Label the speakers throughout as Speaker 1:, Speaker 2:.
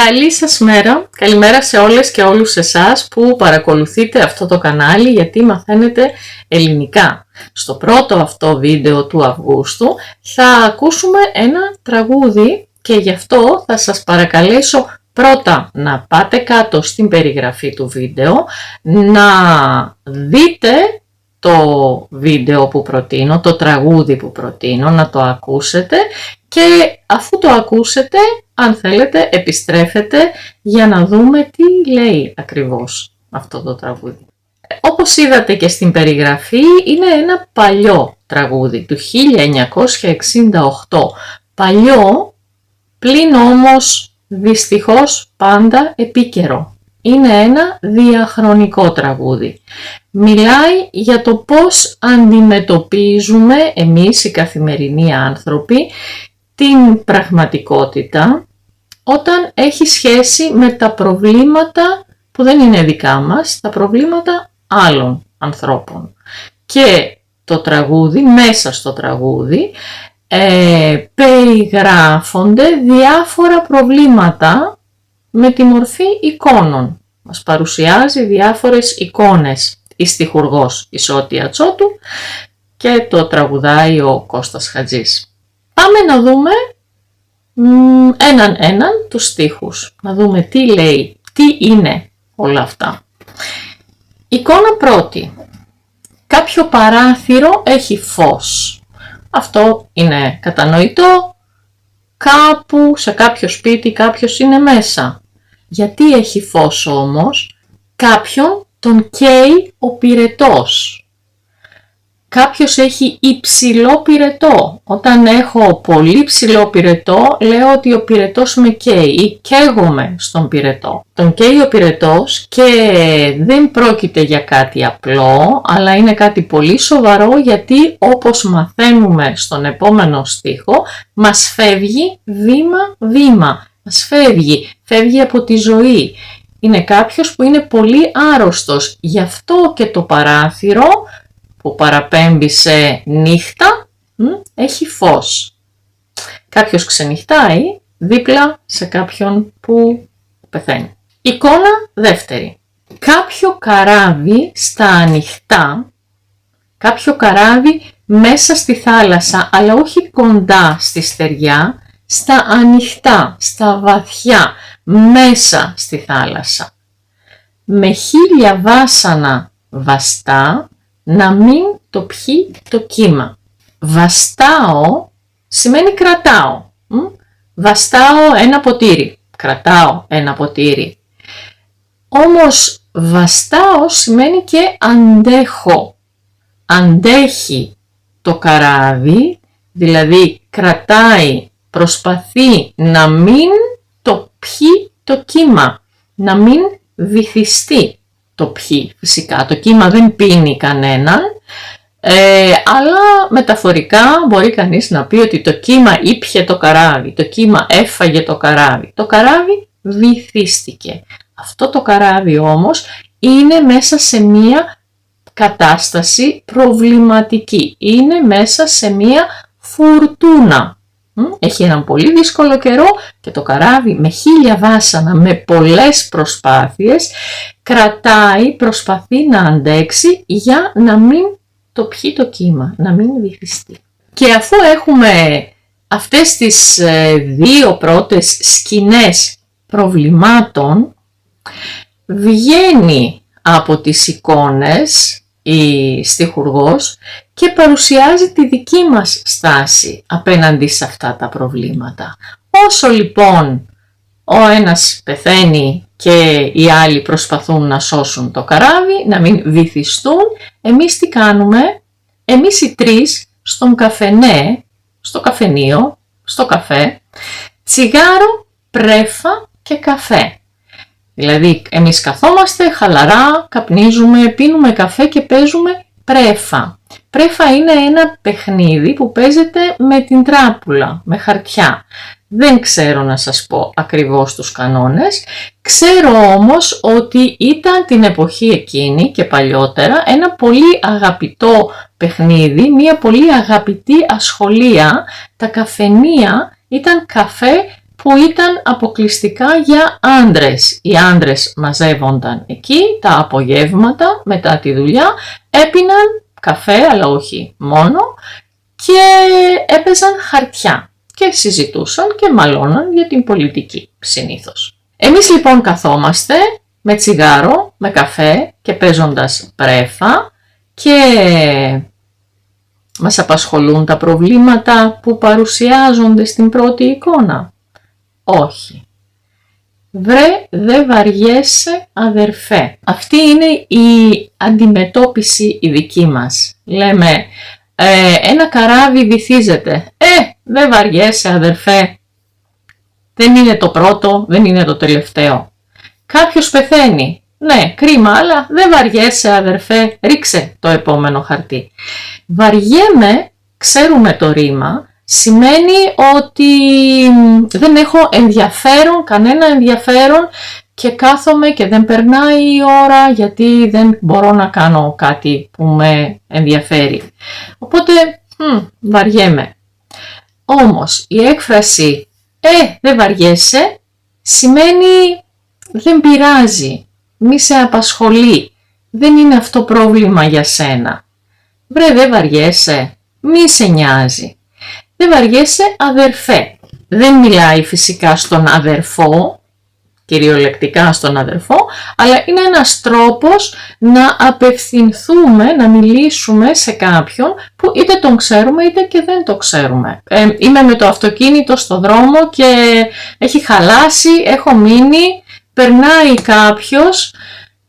Speaker 1: Καλή σας μέρα, καλημέρα σε όλες και όλους εσάς που παρακολουθείτε αυτό το κανάλι γιατί μαθαίνετε ελληνικά. Στο πρώτο αυτό βίντεο του Αυγούστου θα ακούσουμε ένα τραγούδι και γι' αυτό θα σας παρακαλέσω πρώτα να πάτε κάτω στην περιγραφή του βίντεο, να δείτε το βίντεο που προτείνω, το τραγούδι που προτείνω, να το ακούσετε και αφού το ακούσετε, αν θέλετε, επιστρέφετε για να δούμε τι λέει ακριβώς αυτό το τραγούδι. Όπως είδατε και στην περιγραφή, είναι ένα παλιό τραγούδι του 1968. Παλιό, πλην όμως δυστυχώς πάντα επίκαιρο. Είναι ένα διαχρονικό τραγούδι. Μιλάει για το πώς αντιμετωπίζουμε εμείς οι καθημερινοί άνθρωποι την πραγματικότητα όταν έχει σχέση με τα προβλήματα που δεν είναι δικά μας, τα προβλήματα άλλων ανθρώπων. Και το τραγούδι, μέσα στο τραγούδι, περιγράφονται διάφορα προβλήματα με τη μορφή εικόνων. Μας παρουσιάζει διάφορες εικόνες η στιχουργός η Σώτια Τσότου και το τραγουδάει ο Κώστας Χατζής. Πάμε να δούμε έναν τους στίχους, να δούμε τι λέει, τι είναι όλα αυτά. Εικόνα πρώτη. Κάποιο παράθυρο έχει φως. Αυτό είναι κατανοητό. Κάπου σε κάποιο σπίτι κάποιος είναι μέσα. Γιατί έχει φως όμως? Κάποιον τον καίει ο πυρετός. Κάποιος έχει υψηλό πυρετό. Όταν έχω πολύ ψηλό πυρετό, λέω ότι ο πυρετός με καίει ή καίγομαι στον πυρετό. Τον καίει ο πυρετός και δεν πρόκειται για κάτι απλό, αλλά είναι κάτι πολύ σοβαρό γιατί όπως μαθαίνουμε στον επόμενο στίχο, μας φεύγει βήμα-βήμα. Μας φεύγει από τη ζωή. Είναι κάποιος που είναι πολύ άρρωστος. Γι' αυτό και το παράθυρο που παραπέμπει σε νύχτα, έχει φως. Κάποιος ξενυχτάει δίπλα σε κάποιον που πεθαίνει. Εικόνα δεύτερη. Κάποιο καράβι στα ανοιχτά, κάποιο καράβι μέσα στη θάλασσα, αλλά όχι κοντά στη στεριά, στα ανοιχτά, στα βαθιά, μέσα στη θάλασσα. Με 1000 βάσανα βαστά, να μην το πιει το κύμα. Βαστάω σημαίνει κρατάω. Βαστάω ένα ποτήρι. Κρατάω ένα ποτήρι. Όμως βαστάω σημαίνει και αντέχω. Αντέχει το καράβι, δηλαδή κρατάει, προσπαθεί να μην το πιει το κύμα. Να μην βυθιστεί. Το πιει φυσικά, το κύμα δεν πίνει κανέναν, αλλά μεταφορικά μπορεί κανείς να πει ότι το κύμα ήπιε το καράβι, το κύμα έφαγε το καράβι βυθίστηκε. Αυτό το καράβι όμως είναι μέσα σε μία κατάσταση προβληματική, είναι μέσα σε μία φουρτούνα. Έχει έναν πολύ δύσκολο καιρό και το καράβι με 1000 βάσανα, με πολλές προσπάθειες, κρατάει, προσπαθεί να αντέξει για να μην το πιει το κύμα, να μην βυθιστεί. Και αφού έχουμε αυτές τις δύο πρώτες σκηνές προβλημάτων, βγαίνει από τις εικόνες η στιχουργός και παρουσιάζει τη δική μας στάση απέναντι σε αυτά τα προβλήματα. Όσο λοιπόν ο ένας πεθαίνει και οι άλλοι προσπαθούν να σώσουν το καράβι, να μην βυθιστούν, εμείς τι κάνουμε? Εμείς οι τρεις στον καφενέ, στο καφενείο, στο καφέ, τσιγάρο, πρέφα και καφέ. Δηλαδή εμείς καθόμαστε χαλαρά, καπνίζουμε, πίνουμε καφέ και παίζουμε πρέφα. Πρέφα είναι ένα παιχνίδι που παίζεται με την τράπουλα, με χαρτιά. Δεν ξέρω να σας πω ακριβώς τους κανόνες. Ξέρω όμως ότι ήταν την εποχή εκείνη και παλιότερα ένα πολύ αγαπητό παιχνίδι, μια πολύ αγαπητή ασχολία. Τα καφενεία ήταν καφέ που ήταν αποκλειστικά για άντρες. Οι άντρες μαζεύονταν εκεί τα απογεύματα μετά τη δουλειά, έπιναν καφέ, αλλά όχι μόνο, και έπαιζαν χαρτιά και συζητούσαν και μαλώναν για την πολιτική συνήθως. Εμείς λοιπόν καθόμαστε με τσιγάρο, με καφέ και παίζοντας πρέφα και μας απασχολούν τα προβλήματα που παρουσιάζονται στην πρώτη εικόνα. Όχι. Βρε, δε βαριέσαι αδερφέ. Αυτή είναι η αντιμετώπιση η δική μας. Λέμε, ένα καράβι βυθίζεται. Δε βαριέσαι αδερφέ. Δεν είναι το πρώτο, δεν είναι το τελευταίο. Κάποιος πεθαίνει. Ναι, κρίμα, αλλά δεν βαριέσαι αδερφέ, ρίξε το επόμενο χαρτί. Βαριέμαι, ξέρουμε το ρήμα, σημαίνει ότι δεν έχω ενδιαφέρον, κανένα ενδιαφέρον και κάθομαι και δεν περνάει η ώρα γιατί δεν μπορώ να κάνω κάτι που με ενδιαφέρει. Οπότε βαριέμαι. Όμως η έκφραση δεν βαριέσαι σημαίνει δεν πειράζει, μη σε απασχολεί, δεν είναι αυτό πρόβλημα για σένα. Βρε, δεν βαριέσαι, μη σε νοιάζει. Δεν βαριέσαι αδερφέ. Δεν μιλάει φυσικά στον αδερφό, κυριολεκτικά στον αδερφό, αλλά είναι ένας τρόπος να απευθυνθούμε, να μιλήσουμε σε κάποιον που είτε τον ξέρουμε είτε και δεν το ξέρουμε. Είμαι με το αυτοκίνητο στο δρόμο και έχει χαλάσει, έχω μείνει, περνάει κάποιος,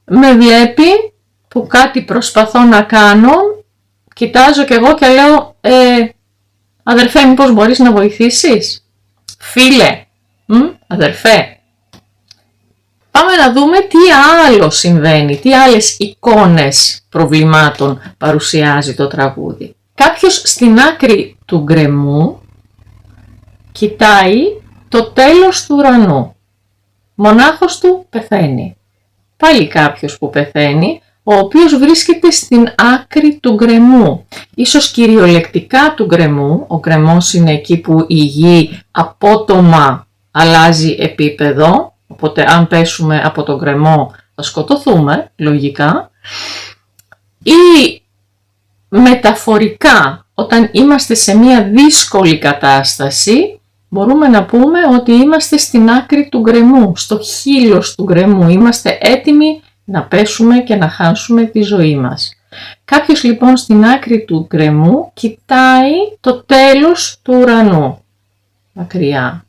Speaker 1: με βλέπει που κάτι προσπαθώ να κάνω, κοιτάζω κι εγώ και λέω αδερφέ, μήπως μπορείς να βοηθήσεις? Φίλε, αδερφέ. Πάμε να δούμε τι άλλο συμβαίνει, τι άλλες εικόνες προβλημάτων παρουσιάζει το τραγούδι. Κάποιος στην άκρη του γκρεμού κοιτάει το τέλος του ουρανού. Μονάχος του πεθαίνει. Πάλι κάποιος που πεθαίνει, ο οποίος βρίσκεται στην άκρη του γκρεμού. Ίσως κυριολεκτικά του γκρεμού, ο γκρεμός είναι εκεί που η γη απότομα αλλάζει επίπεδο, οπότε αν πέσουμε από τον γκρεμό θα σκοτωθούμε, λογικά. Ή μεταφορικά, όταν είμαστε σε μια δύσκολη κατάσταση, μπορούμε να πούμε ότι είμαστε στην άκρη του γκρεμού, στο χείλος του γκρεμού, είμαστε έτοιμοι να πέσουμε και να χάσουμε τη ζωή μας. Κάποιος λοιπόν στην άκρη του γκρεμού κοιτάει το τέλος του ουρανού, μακριά.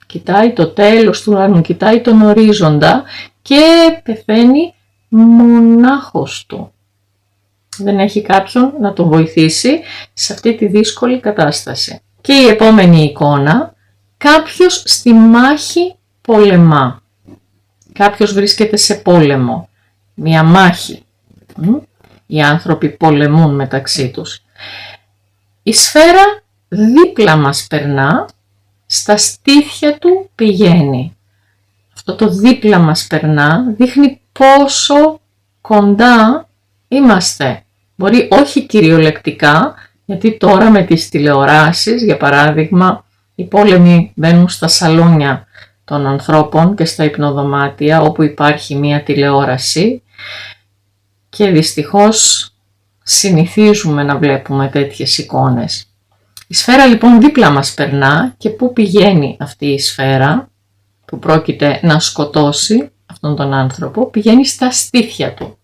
Speaker 1: Κοιτάει το τέλος του ουρανού, κοιτάει τον ορίζοντα και πεθαίνει μονάχος του. Δεν έχει κάποιον να τον βοηθήσει σε αυτή τη δύσκολη κατάσταση. Και η επόμενη εικόνα, κάποιος στη μάχη πολεμά. Κάποιος βρίσκεται σε πόλεμο, μια μάχη. Οι άνθρωποι πολεμούν μεταξύ τους. Η σφαίρα δίπλα μας περνά, στα στήθια του πηγαίνει. Αυτό το δίπλα μας περνά δείχνει πόσο κοντά είμαστε. Μπορεί όχι κυριολεκτικά, γιατί τώρα με τις τηλεοράσεις, για παράδειγμα, οι πόλεμοι μπαίνουν στα σαλόνια των ανθρώπων και στα υπνοδωμάτια όπου υπάρχει μία τηλεόραση και δυστυχώς συνηθίζουμε να βλέπουμε τέτοιες εικόνες. Η σφαίρα λοιπόν δίπλα μας περνά και πού πηγαίνει αυτή η σφαίρα που πρόκειται να σκοτώσει αυτόν τον άνθρωπο? Πηγαίνει στα στήθια του.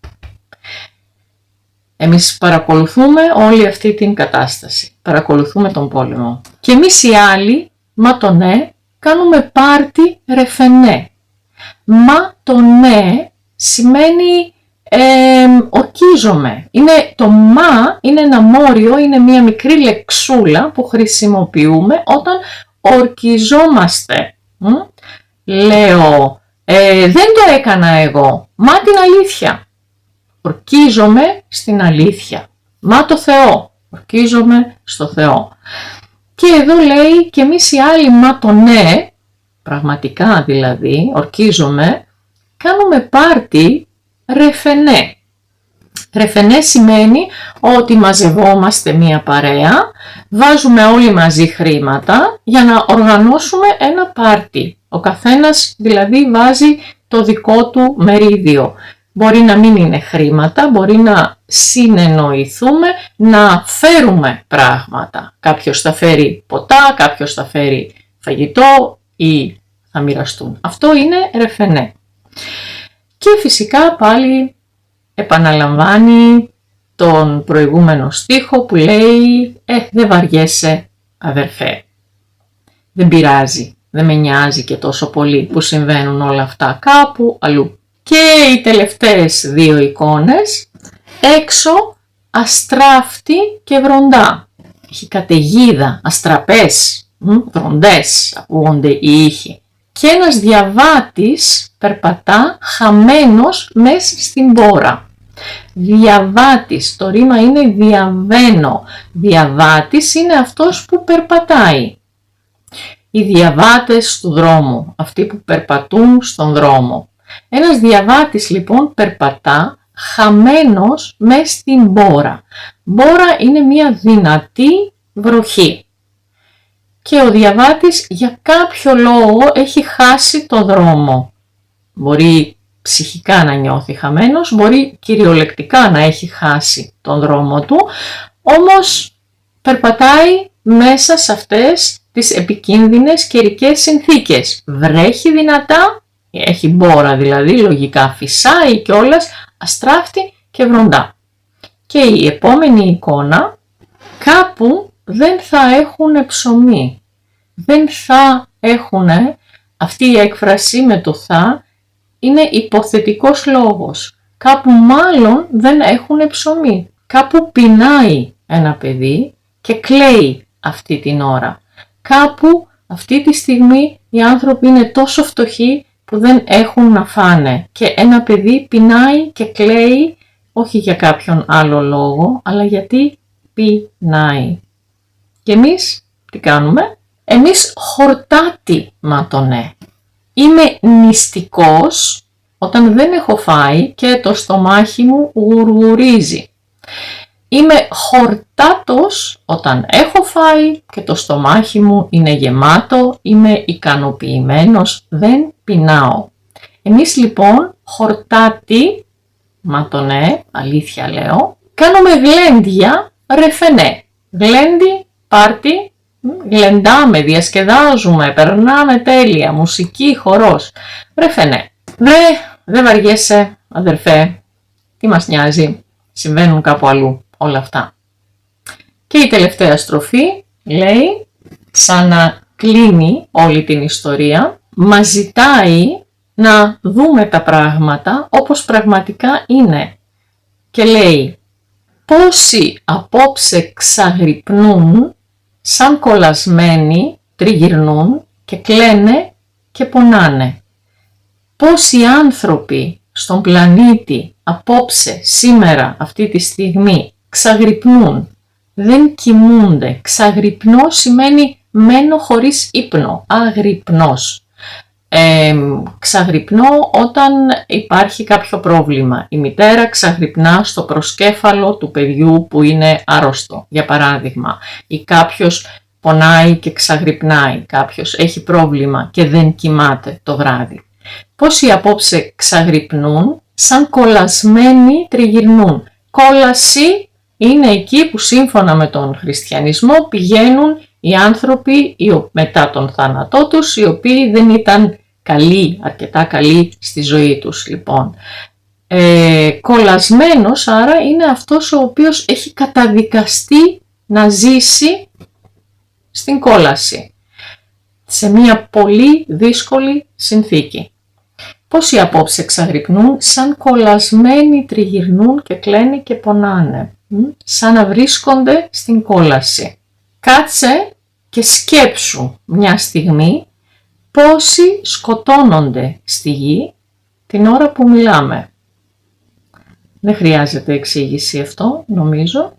Speaker 1: Εμείς παρακολουθούμε όλη αυτή την κατάσταση, παρακολουθούμε τον πόλεμο. Και εμείς οι άλλοι, μα το ναι, κάνουμε πάρτι ρεφενέ. Μα το ναι σημαίνει ορκίζομαι. Το μα είναι ένα μόριο, είναι μια μικρή λεξούλα που χρησιμοποιούμε όταν ορκιζόμαστε. Λέω, δεν το έκανα εγώ, μα την αλήθεια. Ορκίζομαι στην αλήθεια. Μα το Θεό. Ορκίζομαι στο Θεό. Και εδώ λέει και εμείς οι άλλοι, μα το ναι, πραγματικά δηλαδή, ορκίζομαι, κάνουμε πάρτι ρεφενέ. Ρεφενέ σημαίνει ότι μαζευόμαστε μία παρέα, βάζουμε όλοι μαζί χρήματα για να οργανώσουμε ένα πάρτι. Ο καθένας δηλαδή βάζει το δικό του μερίδιο. Μπορεί να μην είναι χρήματα, μπορεί να συνεννοηθούμε, να φέρουμε πράγματα. Κάποιος θα φέρει ποτά, κάποιος θα φέρει φαγητό ή θα μοιραστούν. Αυτό είναι ρεφενέ. Και φυσικά πάλι επαναλαμβάνει τον προηγούμενο στίχο που λέει «Δεν βαριέσαι αδερφέ, δεν πειράζει, δεν με νοιάζει και τόσο πολύ που συμβαίνουν όλα αυτά κάπου αλλού». Και οι τελευταίες δύο εικόνες, έξω αστράφτη και βροντά. Έχει καταιγίδα, αστραπές, βροντές ακούγονται οι ήχοι. Και ένας διαβάτης περπατά χαμένος μέσα στην πόρα. Διαβάτης, το ρήμα είναι διαβαίνω. Διαβάτης είναι αυτός που περπατάει. Οι διαβάτες του δρόμου, αυτοί που περπατούν στον δρόμο. Ένας διαβάτης λοιπόν περπατά χαμένος μέσα στην μπόρα. Μπόρα είναι μια δυνατή βροχή. Και ο διαβάτης για κάποιο λόγο έχει χάσει το δρόμο. Μπορεί ψυχικά να νιώθει χαμένος, μπορεί κυριολεκτικά να έχει χάσει τον δρόμο του, όμως περπατάει μέσα σε αυτές τις επικίνδυνες καιρικές συνθήκες. Βρέχει δυνατά, έχει μπόρα δηλαδή, λογικά φυσάει κιόλας, αστράφτη και βροντά. Και η επόμενη εικόνα, κάπου δεν θα έχουν ψωμί. Δεν θα έχουν, αυτή η έκφραση με το θα είναι υποθετικός λόγος. Κάπου μάλλον δεν έχουν ψωμί. Κάπου πεινάει ένα παιδί και κλαίει αυτή την ώρα. Κάπου αυτή τη στιγμή οι άνθρωποι είναι τόσο φτωχοί που δεν έχουν να φάνε. Και ένα παιδί πεινάει και κλαίει όχι για κάποιον άλλο λόγο, αλλά γιατί πεινάει. Και εμείς τι κάνουμε? Εμείς χορτάτι ματωνέ. Είμαι νηστικός όταν δεν έχω φάει και το στομάχι μου γουργουρίζει. Είμαι χορτάτος όταν έχω φάει και το στομάχι μου είναι γεμάτο, είμαι ικανοποιημένος, δεν πεινάω. Εμείς λοιπόν χορτάτι ματωνέ, αλήθεια λέω, κάνουμε γλέντια ρεφενέ. Γλέντι, πάρτι, γλεντάμε, διασκεδάζουμε, περνάμε τέλεια, μουσική, χορός. Ρεφενέ. Δεν βαριέσαι αδερφέ, τι μας νοιάζει, συμβαίνουν κάπου αλλού όλα αυτά. Και η τελευταία στροφή λέει, σαν να κλείνει όλη την ιστορία, μας ζητάει να δούμε τα πράγματα όπως πραγματικά είναι. Και λέει, πόσοι απόψε ξαγρυπνούν, σαν κολλασμένοι τριγυρνούν και κλαίνε και πονάνε. Πόσοι άνθρωποι στον πλανήτη απόψε, σήμερα, αυτή τη στιγμή, ξαγρυπνούν, δεν κοιμούνται. Ξαγρυπνώ σημαίνει μένω χωρίς ύπνο, αγρυπνός. Ξαγρυπνώ όταν υπάρχει κάποιο πρόβλημα. Η μητέρα ξαγρυπνά στο προσκέφαλο του παιδιού που είναι άρρωστο, για παράδειγμα. Ή κάποιος πονάει και ξαγρυπνάει, κάποιος έχει πρόβλημα και δεν κοιμάται το βράδυ. Πόσοι απόψε ξαγρυπνούν, σαν κολλασμένοι τριγυρνούν. Κόλαση είναι εκεί που σύμφωνα με τον χριστιανισμό πηγαίνουν οι άνθρωποι μετά τον θάνατό τους, οι οποίοι δεν ήταν καλοί, αρκετά καλοί στη ζωή τους λοιπόν. Κολλασμένος άρα είναι αυτός ο οποίος έχει καταδικαστεί να ζήσει στην κόλαση, σε μια πολύ δύσκολη συνθήκη. Πόσοι απόψε ξαγρυπνούν, σαν κολλασμένοι τριγυρνούν και κλαίνε και πονάνε, σαν να βρίσκονται στην κόλαση. Κάτσε και σκέψου μια στιγμή πόσοι σκοτώνονται στη γη την ώρα που μιλάμε. Δεν χρειάζεται εξήγηση αυτό, νομίζω.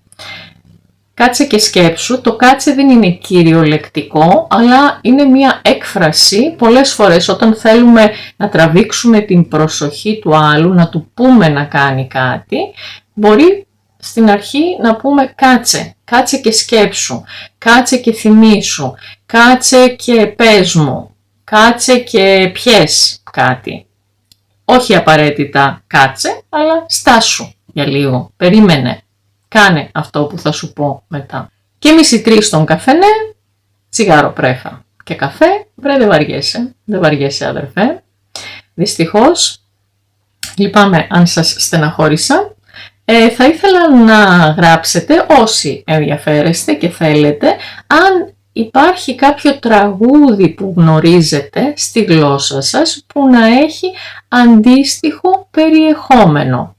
Speaker 1: Κάτσε και σκέψου, το κάτσε δεν είναι κυριολεκτικό, αλλά είναι μια έκφραση. Πολλές φορές όταν θέλουμε να τραβήξουμε την προσοχή του άλλου, να του πούμε να κάνει κάτι, Μπορεί στην αρχή να πούμε κάτσε και σκέψου, κάτσε και θυμήσου, κάτσε και πες μου, κάτσε και πιες κάτι. Όχι απαραίτητα κάτσε, αλλά στάσου για λίγο, περίμενε, κάνε αυτό που θα σου πω μετά. Και εμείς οι τρεις στον καφενέ, τσιγάρο πρέφα και καφέ, βρε δεν βαριέσαι αδερφέ. Δυστυχώς, λυπάμαι αν σας στεναχώρησα. Θα ήθελα να γράψετε όσοι ενδιαφέρεστε και θέλετε αν υπάρχει κάποιο τραγούδι που γνωρίζετε στη γλώσσα σας που να έχει αντίστοιχο περιεχόμενο.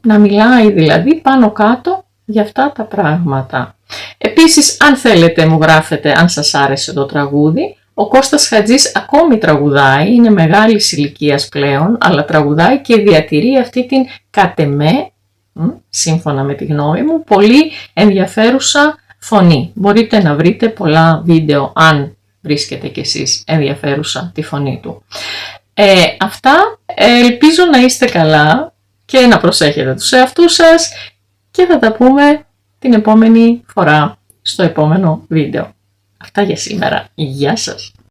Speaker 1: Να μιλάει δηλαδή πάνω κάτω για αυτά τα πράγματα. Επίσης, αν θέλετε μου γράφετε αν σας άρεσε το τραγούδι. Ο Κώστας Χατζής ακόμη τραγουδάει, είναι μεγάλης ηλικίας πλέον, αλλά τραγουδάει και διατηρεί αυτή την κατ' εμέ, σύμφωνα με τη γνώμη μου, πολύ ενδιαφέρουσα φωνή. Μπορείτε να βρείτε πολλά βίντεο αν βρίσκετε κι εσείς ενδιαφέρουσα τη φωνή του. Αυτά, ελπίζω να είστε καλά και να προσέχετε τους εαυτούς σας και θα τα πούμε την επόμενη φορά στο επόμενο βίντεο. Αυτά για σήμερα. Γεια σας!